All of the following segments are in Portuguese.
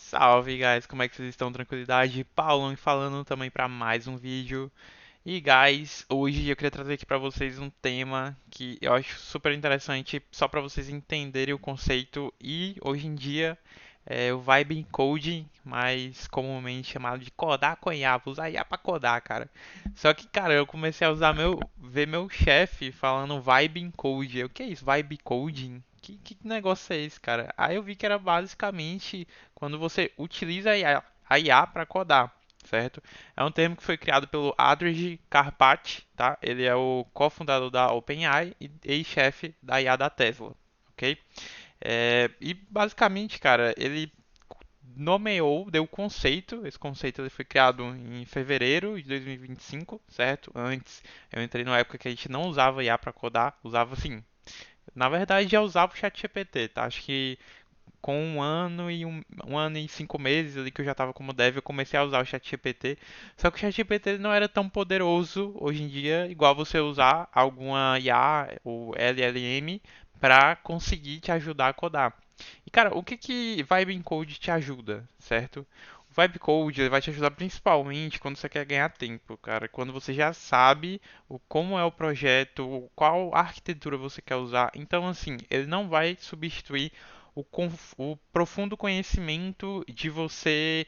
Salve, guys! Como é que vocês estão? Tranquilidade? Paulão falando também para mais um vídeo. E, guys, hoje eu queria trazer aqui para vocês um tema que eu acho super interessante, só para vocês entenderem o conceito. E hoje em dia o Vibe Coding, mais comumente chamado de codar com IA, vou usar IA para codar, cara. Só que, cara, eu comecei a ver meu chefe falando Vibe Code. O que é isso? Vibe Coding? Que negócio é esse, cara? Aí eu vi que era basicamente quando você utiliza a IA para codar, certo? É um termo que foi criado pelo Andrej Karpathy, tá? Ele é o cofundador da OpenAI e ex-chefe da IA da Tesla, ok? E basicamente, cara, ele nomeou, deu o conceito. Esse conceito ele foi criado em fevereiro de 2025, certo? Antes eu entrei numa época que a gente não usava IA para codar, usava assim. Na verdade, já usava o ChatGPT, tá? Acho que com um ano e 5 meses ali que eu já estava como dev, eu comecei a usar o ChatGPT. Só que o ChatGPT não era tão poderoso hoje em dia, igual você usar alguma IA ou LLM para conseguir te ajudar a codar. E cara, o que que Vibe Code te ajuda, certo? O Vibe Code ele vai te ajudar principalmente quando você quer ganhar tempo, cara. Quando você já sabe como é o projeto, qual arquitetura você quer usar. Então, assim, ele não vai substituir o profundo conhecimento de você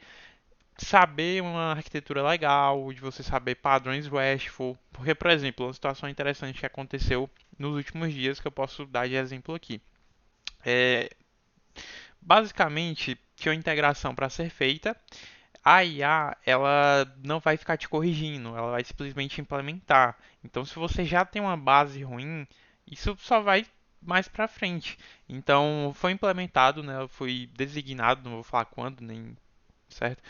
saber uma arquitetura legal, de você saber padrões RESTful. Porque, por exemplo, uma situação interessante que aconteceu nos últimos dias que eu posso dar de exemplo aqui. É, basicamente, tinha uma integração para ser feita. A IA, ela não vai ficar te corrigindo, ela vai simplesmente implementar. Então, se você já tem uma base ruim, isso só vai mais para frente. Então, foi implementado, né? Foi designado, não vou falar quando, nem certo,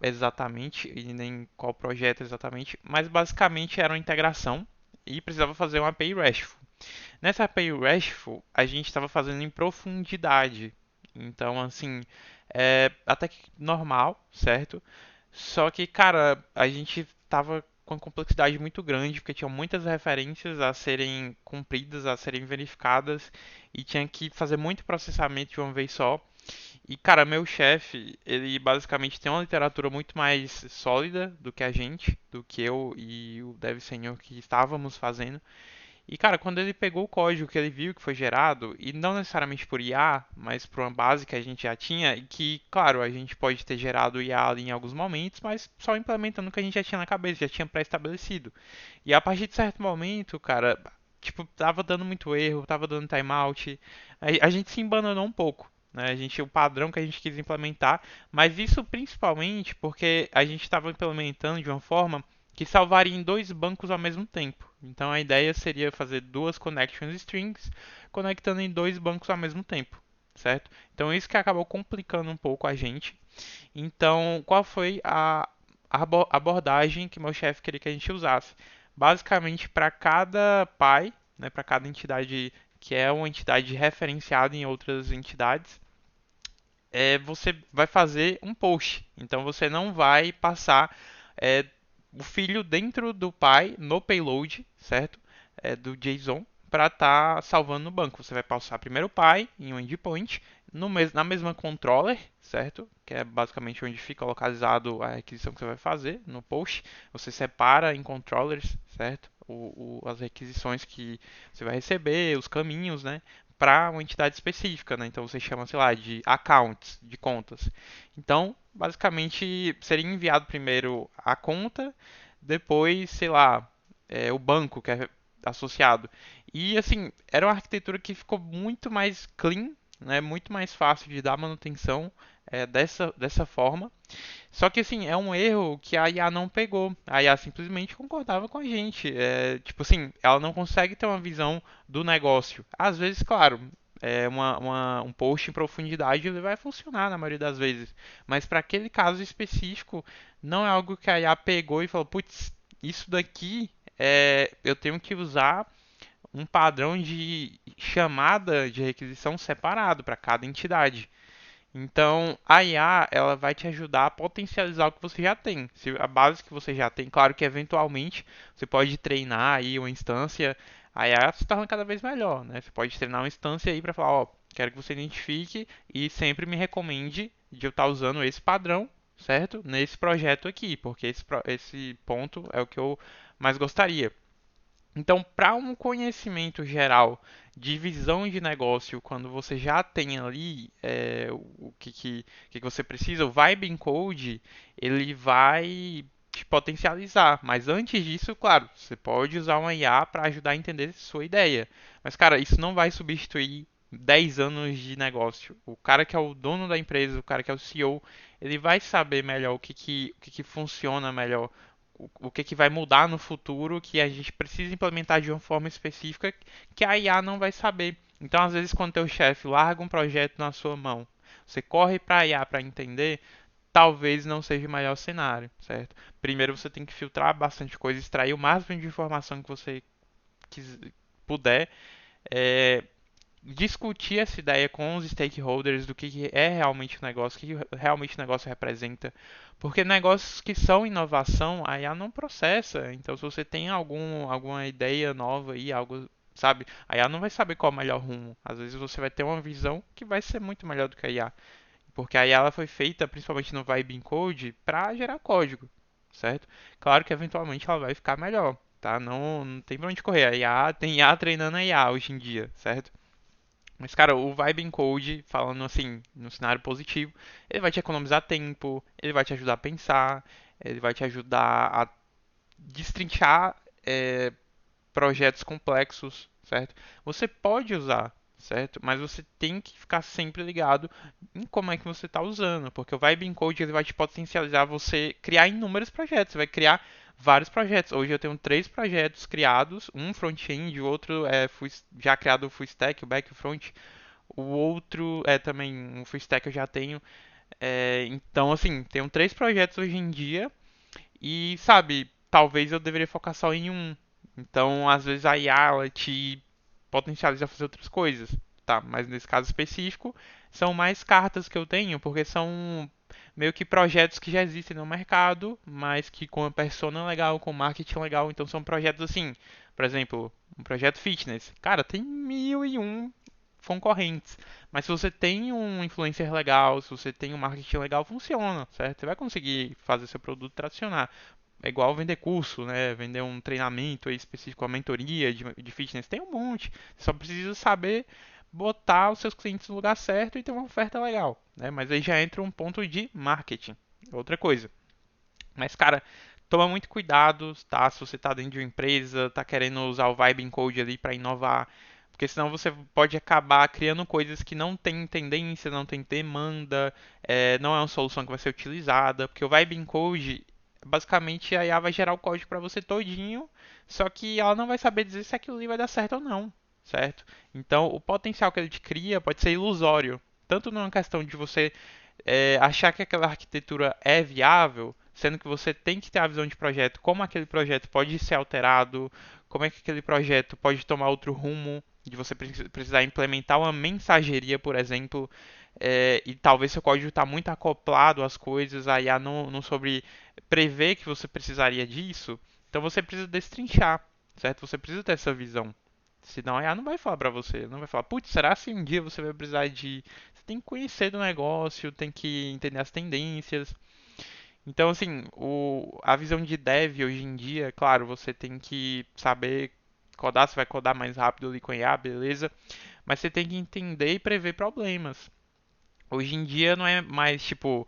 exatamente, e nem qual projeto exatamente, mas basicamente era uma integração e precisava fazer uma API RESTful. Nessa API RESTful, a gente estava fazendo em profundidade. Então, assim, até que normal, certo? Só que, cara, a gente tava com uma complexidade muito grande, porque tinha muitas referências a serem cumpridas, a serem verificadas, e tinha que fazer muito processamento de uma vez só. E, cara, meu chefe, ele basicamente tem uma literatura muito mais sólida do que a gente, do que eu e o dev senior que estávamos fazendo. E, cara, quando ele pegou o código que ele viu que foi gerado, e não necessariamente por IA, mas por uma base que a gente já tinha, e que, claro, a gente pode ter gerado IA ali em alguns momentos, mas só implementando o que a gente já tinha na cabeça, já tinha pré-estabelecido. E a partir de certo momento, cara, tipo, tava dando muito erro, tava dando timeout, a gente se embananou um pouco. Né? O padrão que a gente quis implementar, mas isso principalmente porque a gente estava implementando de uma forma que salvaria em dois bancos ao mesmo tempo. Então a ideia seria fazer duas connections strings conectando em dois bancos ao mesmo tempo, certo? Então isso que acabou complicando um pouco a gente. Então qual foi a abordagem que meu chefe queria que a gente usasse? Basicamente para cada pai, né, para cada entidade que é uma entidade referenciada em outras entidades, você vai fazer um post. Então você não vai passar é, o filho dentro do pai no payload, certo? Do JSON para estar salvando no banco. Você vai passar primeiro o pai em um endpoint, na mesma controller, certo? Que é basicamente onde fica localizado a requisição que você vai fazer no post. Você separa em controllers, certo? As requisições que você vai receber, os caminhos, né? Para uma entidade específica, né? Então você chama, sei lá, de accounts, de contas. Então, basicamente, seria enviado primeiro a conta, depois, sei lá, o banco que é associado. E assim, era uma arquitetura que ficou muito mais clean, né? Muito mais fácil de dar manutenção dessa forma. Só que assim, é um erro que a IA não pegou. A IA simplesmente concordava com a gente. Tipo assim, ela não consegue ter uma visão do negócio. Às vezes, claro, um post em profundidade ele vai funcionar na maioria das vezes. Mas para aquele caso específico, não é algo que a IA pegou e falou, putz, isso daqui eu tenho que usar um padrão de chamada de requisição separado para cada entidade. Então, a IA, ela vai te ajudar a potencializar o que você já tem. Se a base que você já tem, claro que eventualmente você pode treinar aí uma instância, a IA se torna cada vez melhor, né? Você pode treinar uma instância aí para falar, ó, quero que você identifique e sempre me recomende de eu estar usando esse padrão, certo? Nesse projeto aqui, porque esse ponto é o que eu mais gostaria. Então, para um conhecimento geral de visão de negócio, quando você já tem ali o que você precisa, o Vibe Encode, ele vai te potencializar. Mas antes disso, claro, você pode usar uma IA para ajudar a entender sua ideia. Mas, cara, isso não vai substituir 10 anos de negócio. O cara que é o dono da empresa, o cara que é o CEO, ele vai saber melhor o que que funciona melhor, o que vai mudar no futuro que a gente precisa implementar de uma forma específica que a IA não vai saber. Então, às vezes, quando teu chefe larga um projeto na sua mão, você corre para a IA para entender, talvez não seja o melhor cenário, certo? Primeiro você tem que filtrar bastante coisa, extrair o máximo de informação que você puder, é, discutir essa ideia com os stakeholders do que é realmente o negócio, o que realmente o negócio representa. Porque negócios que são inovação, a IA não processa. Então, se você tem alguma ideia nova aí, algo, sabe, a IA não vai saber qual é o melhor rumo. Às vezes você vai ter uma visão que vai ser muito melhor do que a IA. Porque a IA ela foi feita, principalmente no Vibe Code, para gerar código, certo? Claro que eventualmente ela vai ficar melhor, tá? Não tem pra onde correr. A IA tem IA treinando a IA hoje em dia, certo? Mas, cara, o Vibe Encode, falando assim, no cenário positivo, ele vai te economizar tempo, ele vai te ajudar a pensar, ele vai te ajudar a destrinchar projetos complexos, certo? Você pode usar, certo? Mas você tem que ficar sempre ligado em como é que você está usando, porque o Vibe Encode ele vai te potencializar você criar inúmeros projetos, você vai criar vários projetos. Hoje eu tenho 3 projetos criados, um front-end, o outro é já criado o full stack, o back e o front. O outro é também um full stack que eu já tenho. Então, assim, tenho 3 projetos hoje em dia e, sabe, talvez eu deveria focar só em um. Então, às vezes a IA ela te potencializa a fazer outras coisas, tá? Mas nesse caso específico, são mais cartas que eu tenho, porque são meio que projetos que já existem no mercado, mas que com uma persona legal, com marketing legal. Então, são projetos assim, por exemplo, um projeto fitness. Cara, tem 1001 concorrentes. Mas se você tem um influencer legal, se você tem um marketing legal, funciona, certo? Você vai conseguir fazer seu produto tracionar. É igual vender curso, né? Vender um treinamento aí específico, uma mentoria de fitness. Tem um monte. Você só precisa saber botar os seus clientes no lugar certo e ter uma oferta legal, né? Mas aí já entra um ponto de marketing. Outra coisa. Mas, cara, toma muito cuidado, tá? Se você tá dentro de uma empresa, tá querendo usar o Vibe Code ali para inovar, porque senão você pode acabar criando coisas que não tem tendência, não tem demanda, não é uma solução que vai ser utilizada, porque o Vibe Code, basicamente a IA vai gerar o código para você todinho, só que ela não vai saber dizer se aquilo ali vai dar certo ou não, certo? Então, o potencial que ele te cria pode ser ilusório, tanto numa questão de você achar que aquela arquitetura é viável, sendo que você tem que ter a visão de projeto, como aquele projeto pode ser alterado, como é que aquele projeto pode tomar outro rumo, de você precisar implementar uma mensageria, por exemplo, e talvez seu código está muito acoplado às coisas, a IA não sobre prever que você precisaria disso, então você precisa destrinchar, certo? Você precisa ter essa visão. Senão a IA não vai falar pra você, não vai falar, putz, será que um dia você vai precisar de. Você tem que conhecer do negócio, tem que entender as tendências. Então, assim, a visão de dev hoje em dia, claro, você tem que saber codar, você vai codar mais rápido ali com a IA, beleza, mas você tem que entender e prever problemas. Hoje em dia não é mais tipo,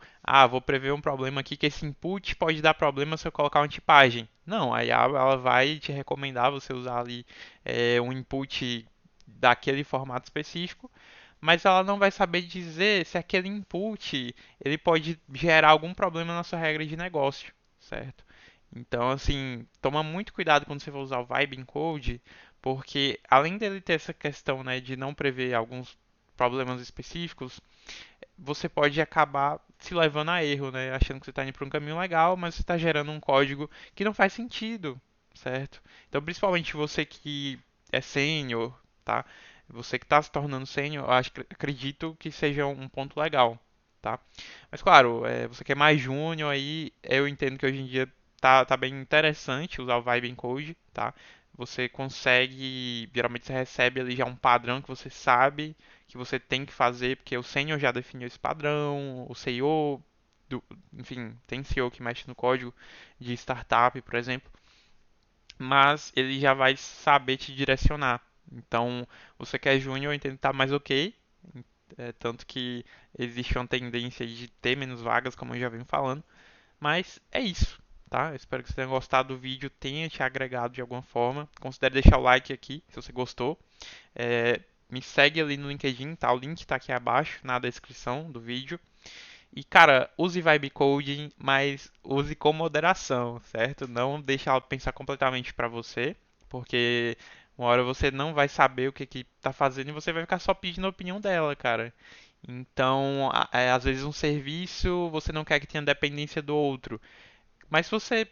vou prever um problema aqui que esse input pode dar problema se eu colocar uma tipagem. Não, a IA ela vai te recomendar você usar ali um input daquele formato específico, mas ela não vai saber dizer se aquele input ele pode gerar algum problema na sua regra de negócio, certo? Então, assim, toma muito cuidado quando você for usar o Vibe Encode, porque além dele ter essa questão, né, de não prever alguns problemas específicos, você pode acabar se levando a erro, né? Achando que você está indo para um caminho legal, mas você está gerando um código que não faz sentido, certo? Então, principalmente você que é sênior, tá? Você que está se tornando sênior, eu acredito que seja um ponto legal, tá? Mas claro, você que é mais júnior aí, eu entendo que hoje em dia tá bem interessante usar o Vibe Encode, tá? Você consegue, geralmente você recebe ali já um padrão que você sabe que você tem que fazer, porque o sênior já definiu esse padrão, o CEO, enfim, tem CEO que mexe no código de startup, por exemplo, mas ele já vai saber te direcionar. Então, você que é júnior, entende tá mais ok, tanto que existe uma tendência de ter menos vagas, como eu já venho falando, mas é isso, tá? Eu espero que você tenha gostado do vídeo, tenha te agregado de alguma forma. Considere deixar o like aqui, se você gostou. Me segue ali no LinkedIn, tá? O link tá aqui abaixo, na descrição do vídeo. E, cara, use vibe coding, mas use com moderação, certo? Não deixe ela pensar completamente para você, porque uma hora você não vai saber o que que tá fazendo e você vai ficar só pedindo a opinião dela, cara. Então, às vezes um serviço você não quer que tenha dependência do outro, mas se você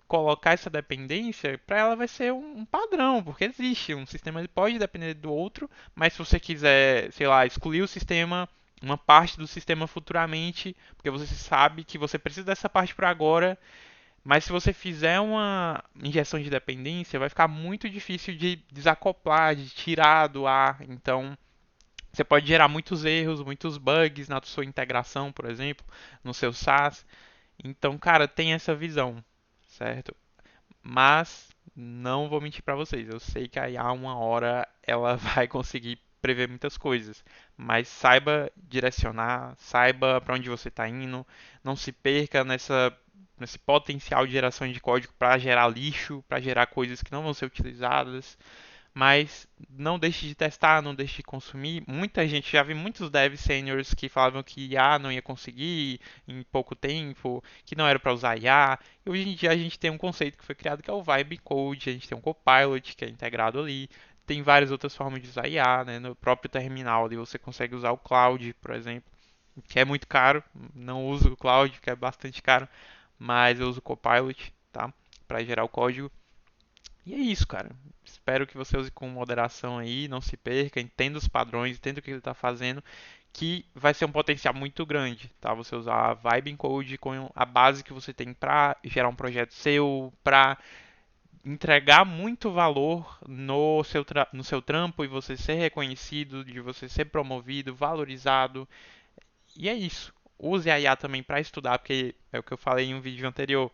colocar essa dependência, para ela vai ser um padrão, porque existe. Um sistema ele pode depender do outro, mas se você quiser, sei lá, excluir o sistema, uma parte do sistema futuramente, porque você sabe que você precisa dessa parte para agora, mas se você fizer uma injeção de dependência, vai ficar muito difícil de desacoplar, de tirar do ar. Então, você pode gerar muitos erros, muitos bugs na sua integração, por exemplo, no seu SaaS. Então, cara, tem essa visão, certo? Mas não vou mentir pra vocês, eu sei que a IA uma hora ela vai conseguir prever muitas coisas, mas saiba direcionar, saiba para onde você está indo, não se perca nesse potencial de geração de código para gerar lixo, para gerar coisas que não vão ser utilizadas. Mas não deixe de testar, não deixe de consumir. Muita gente, já vi muitos devs seniors que falavam que IA não ia conseguir em pouco tempo, que não era para usar IA. E hoje em dia a gente tem um conceito que foi criado que é o Vibe Code, a gente tem um Copilot que é integrado ali. Tem várias outras formas de usar IA, né? No próprio terminal ali você consegue usar o Cloud, por exemplo, que é muito caro. Não uso o Cloud, que é bastante caro, mas eu uso o Copilot, tá? Para gerar o código. E é isso, cara. Espero que você use com moderação aí, não se perca, entenda os padrões, entenda o que ele está fazendo, que vai ser um potencial muito grande, tá? Você usar a Vibe Encode com a base que você tem para gerar um projeto seu, para entregar muito valor no seu trampo e você ser reconhecido, de você ser promovido, valorizado. E é isso. Use a IA também para estudar, porque é o que eu falei em um vídeo anterior.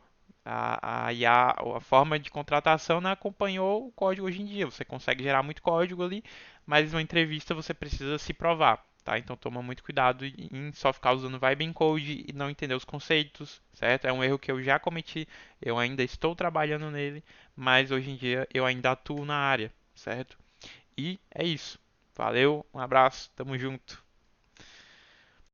A IA, a forma de contratação não acompanhou o código hoje em dia. Você consegue gerar muito código ali, mas numa entrevista você precisa se provar, tá? Então toma muito cuidado em só ficar usando Vibe Encode e não entender os conceitos, certo? É um erro que eu já cometi, eu ainda estou trabalhando nele, mas hoje em dia eu ainda atuo na área, certo? E é isso. Valeu, um abraço, tamo junto.